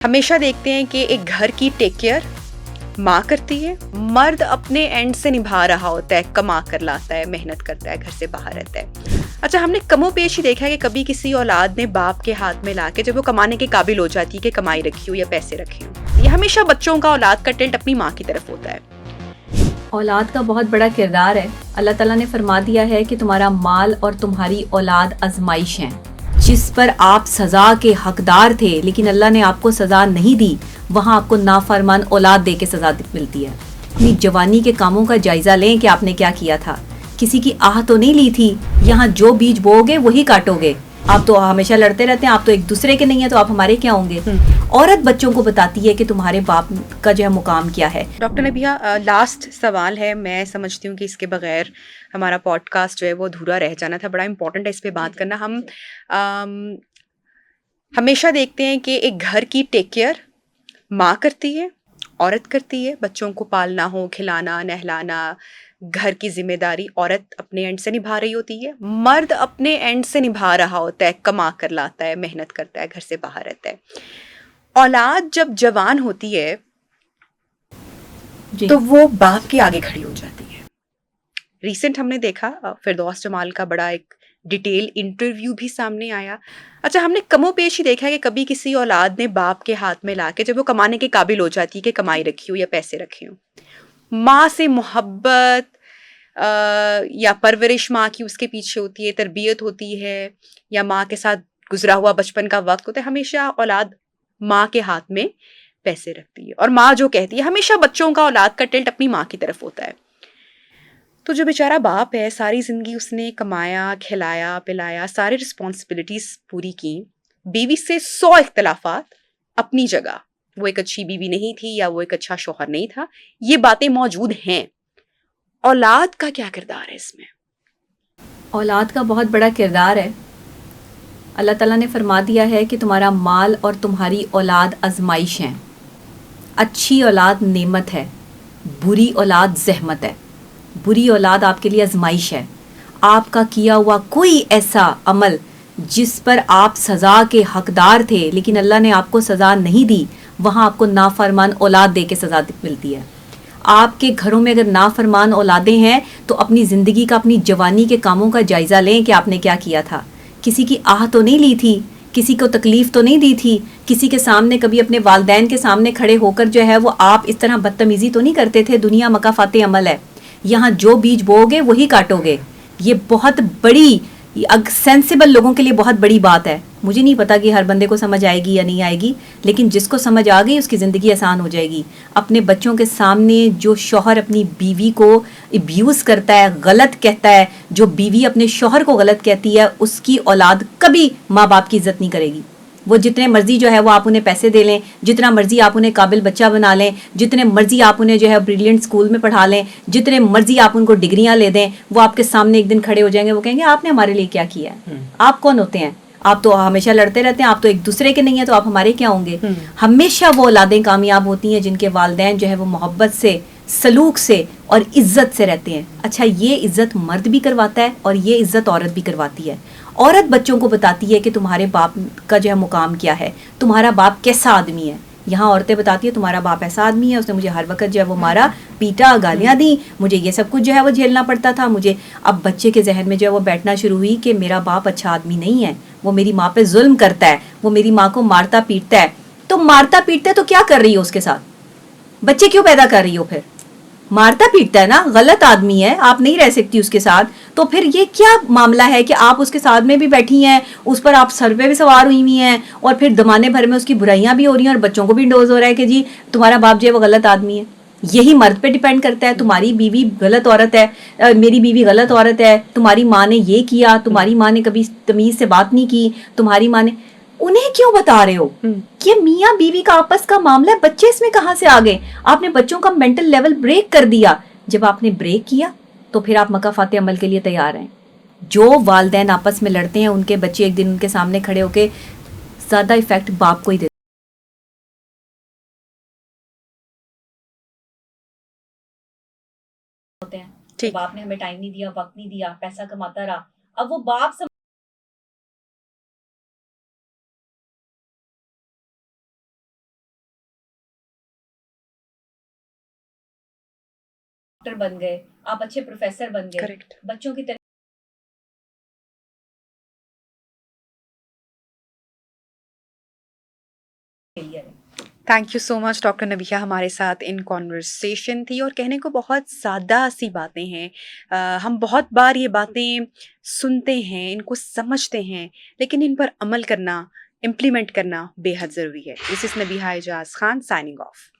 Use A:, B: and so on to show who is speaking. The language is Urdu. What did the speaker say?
A: ہمیشہ دیکھتے ہیں کہ ایک گھر کی ٹیک کیئر ماں کرتی ہے. مرد اپنے اینڈ سے نبھا رہا ہوتا ہے, کما کر لاتا ہے, محنت کرتا ہے, گھر سے باہر رہتا ہے. اچھا, ہم نے کم و بیش ہی دیکھا ہے کہ کبھی کسی اولاد نے باپ کے ہاتھ میں لا کے جب وہ کمانے کے قابل ہو جاتی ہے کہ کمائی رکھی ہو یا پیسے رکھے ہو, یہ ہمیشہ بچوں کا اولاد کا ٹلٹ اپنی ماں کی طرف ہوتا ہے.
B: اولاد کا بہت بڑا کردار ہے. اللہ تعالیٰ نے فرما دیا ہے کہ تمہارا مال اور تمہاری اولاد آزمائش ہیں, جس پر آپ سزا کے حقدار تھے لیکن اللہ نے آپ کو سزا نہیں دی, وہاں آپ کو نافرمان اولاد دے کے سزا ملتی ہے. اپنی جوانی کے کاموں کا جائزہ لیں کہ آپ نے کیا کیا تھا. کسی کی آہ تو نہیں لی تھی. یہاں جو بیج بو گے وہی کاٹو گے. آپ تو ہمیشہ لڑتے رہتے ہیں, آپ تو ایک دوسرے کے نہیں ہیں, تو آپ ہمارے کیا ہوں گے. عورت بچوں کو بتاتی ہے کہ تمہارے باپ کا جو ہے مقام کیا ہے.
A: ڈاکٹر نبیہ, لاسٹ سوال ہے. میں سمجھتی ہوں کہ اس کے بغیر ہمارا پوڈ کاسٹ جو ہے وہ ادھورا رہ جانا تھا. بڑا امپورٹنٹ ہے اس پہ بات کرنا. ہم ہمیشہ دیکھتے ہیں کہ ایک گھر کی ٹیک کیئر ماں کرتی ہے, عورت کرتی ہے. بچوں کو پالنا ہو, کھلانا, نہلانا, گھر کی ذمہ داری عورت اپنے اینڈ سے نبھا رہی ہوتی ہے. مرد اپنے اینڈ سے نبھا رہا ہوتا ہے, کما کر لاتا ہے, محنت کرتا ہے, گھر سے باہر رہتا ہے. اولاد جب جوان ہوتی ہے تو وہ باپ کے آگے کھڑی ہو جاتی ہے. ریسنٹ ہم نے دیکھا فردوس جمال کا بڑا ایک ڈیٹیل انٹرویو بھی سامنے آیا. اچھا, ہم نے کم و بیش ہی دیکھا ہے کہ کبھی کسی اولاد نے باپ کے ہاتھ میں لا کے جب وہ کمانے کے قابل ہو جاتی ہے کہ کمائی رکھی ہو یا پیسے رکھے ہوں, ماں سے محبت یا پرورش ماں کی اس کے پیچھے ہوتی ہے, تربیت ہوتی ہے, یا ماں کے ساتھ گزرا ہوا بچپن کا وقت ہوتا ہے. ہمیشہ اولاد ماں کے ہاتھ میں پیسے رکھتی ہے, اور ماں جو کہتی ہے, ہمیشہ بچوں کا اولاد کا ٹلٹ اپنی ماں کی طرف ہوتا ہے. تو جو بیچارہ باپ ہے, ساری زندگی اس نے کمایا, کھلایا, پلایا, سارے رسپانسبلٹیز پوری کی, بیوی سے 100 اختلافات, اپنی جگہ وہ ایک اچھی بیوی نہیں تھی یا وہ ایک اچھا شوہر نہیں تھا, یہ باتیں موجود ہیں. اولاد کا کیا کردار ہے اس میں؟
B: اولاد کا بہت بڑا کردار ہے. اللہ تعالیٰ نے فرما دیا ہے کہ تمہارا مال اور تمہاری اولاد آزمائش ہیں. اچھی اولاد نعمت ہے, بری اولاد زحمت ہے. بری اولاد آپ کے لیے آزمائش ہے. آپ کا کیا ہوا کوئی ایسا عمل جس پر آپ سزا کے حقدار تھے لیکن اللہ نے آپ کو سزا نہیں دی, وہاں آپ کو نافرمان اولاد دے کے سزا ملتی ہے. آپ کے گھروں میں اگر نافرمان اولادیں ہیں تو اپنی زندگی کا, اپنی جوانی کے کاموں کا جائزہ لیں کہ آپ نے کیا کیا تھا. کسی کی آہ تو نہیں لی تھی, کسی کو تکلیف تو نہیں دی تھی, کسی کے سامنے کبھی اپنے والدین کے سامنے کھڑے ہو کر جو ہے وہ آپ اس طرح بدتمیزی تو نہیں کرتے تھے. دنیا مکافات عمل ہے, یہاں جو بیج بو گے وہی کاٹو گے. یہ بہت بڑی, سینسیبل لوگوں کے لیے بہت بڑی بات ہے. مجھے نہیں پتا کہ ہر بندے کو سمجھ آئے گی یا نہیں آئے گی, لیکن جس کو سمجھ آ گئی اس کی زندگی آسان ہو جائے گی. اپنے بچوں کے سامنے جو شوہر اپنی بیوی کو ابیوز کرتا ہے, غلط کہتا ہے, جو بیوی اپنے شوہر کو غلط کہتی ہے, اس کی اولاد کبھی ماں باپ کی عزت نہیں کرے گی. وہ جتنے مرضی جو ہے وہ آپ انہیں پیسے دے لیں, جتنا مرضی آپ انہیں قابل بچہ بنا لیں, جتنے مرضی آپ انہیں جو ہے بریلینٹ اسکول میں پڑھا لیں, جتنے مرضی آپ ان کو ڈگریاں لے دیں, وہ آپ کے سامنے ایک دن کھڑے ہو جائیں گے, وہ کہیں گے آپ نے ہمارے لیے کیا کیا ہے. آپ کون ہوتے ہیں؟ آپ تو ہمیشہ لڑتے رہتے ہیں, آپ تو ایک دوسرے کے نہیں ہیں, تو آپ ہمارے کیا ہوں گے. ہمیشہ وہ اولادیں کامیاب ہوتی ہیں جن کے والدین جو ہے وہ محبت سے, سلوک سے اور عزت سے رہتے ہیں. اچھا, یہ عزت مرد بھی کرواتا ہے اور یہ عزت عورت بھی کرواتی ہے. عورت بچوں کو بتاتی ہے کہ تمہارے باپ کا جو ہے مقام کیا ہے, تمہارا باپ کیسا آدمی ہے. یہاں عورتیں بتاتی ہیں تمہارا باپ ایسا آدمی ہے, اس نے مجھے ہر وقت جو ہے وہ مارا, پیٹا, گالیاں دی, مجھے یہ سب کچھ جو ہے وہ جھیلنا پڑتا تھا. مجھے اب بچے کے ذہن میں جو ہے وہ بیٹھنا شروع ہوئی کہ میرا باپ اچھا آدمی نہیں ہے, وہ میری ماں پہ ظلم کرتا ہے, وہ میری ماں کو مارتا پیٹتا ہے. تو مارتا پیٹتا ہے تو کیا کر رہی ہو اس کے ساتھ؟ بچے کیوں پیدا کر رہی ہو؟ پھر مارتا پیٹتا ہے نا, غلط آدمی ہے, آپ نہیں رہ سکتی اس کے ساتھ. تو پھر یہ کیا معاملہ ہے کہ آپ اس کے ساتھ میں بھی بیٹھی ہیں, اس پر آپ سر پہ بھی سوار ہوئی ہوئی ہیں, اور پھر زمانے بھر میں اس کی برائیاں بھی ہو رہی ہیں, اور بچوں کو بھی انڈوز ہو رہا ہے کہ جی تمہارا باپ جو ہے وہ غلط آدمی ہے. یہی مرد پہ ڈیپینڈ کرتا ہے. تمہاری بیوی غلط عورت ہے, میری بیوی غلط عورت ہے, تمہاری ماں نے یہ کیا, تمہاری ماں نے کبھی تمیز سے بات نہیں کی, تمہاری ماں نے, انہیں کیوں بتا رہے ہو؟ یہ میاں بیوی کا آپس کا معاملہ ہے, بچے اس میں کہاں سے آ گئے؟ آپ نے بچوں کا مینٹل لیول بریک کر دیا. جب آپ نے بریک کیا تو پھر آپ مکافات عمل کے لیے تیار ہیں. جو والدین آپس میں لڑتے ہیں ان کے بچے ایک دن ان کے سامنے کھڑے ہو کے زیادہ ایفیکٹ باپ کو ہی دیتے ہیں. باپ نے ہمیں ٹائم نہیں دیا, وقت نہیں دیا, پیسہ کماتا رہا. اب وہ باپ ڈاکٹر بن گئے، آپ اچھے پروفیسر بن گئے،
A: کریکٹ.
B: بچوں کی تربیت ہے۔
A: Thank you so much doctor Nabiha ہمارے ساتھ ان کانورسیشن تھی، اور کہنے کو بہت سادہ سی باتیں ہیں. ہم بہت بار یہ باتیں سنتے ہیں، ان کو سمجھتے ہیں، لیکن ان پر عمل کرنا، امپلیمنٹ کرنا بے حد ضروری ہے. دس از نبیہہ اعجاز خان سائننگ آف.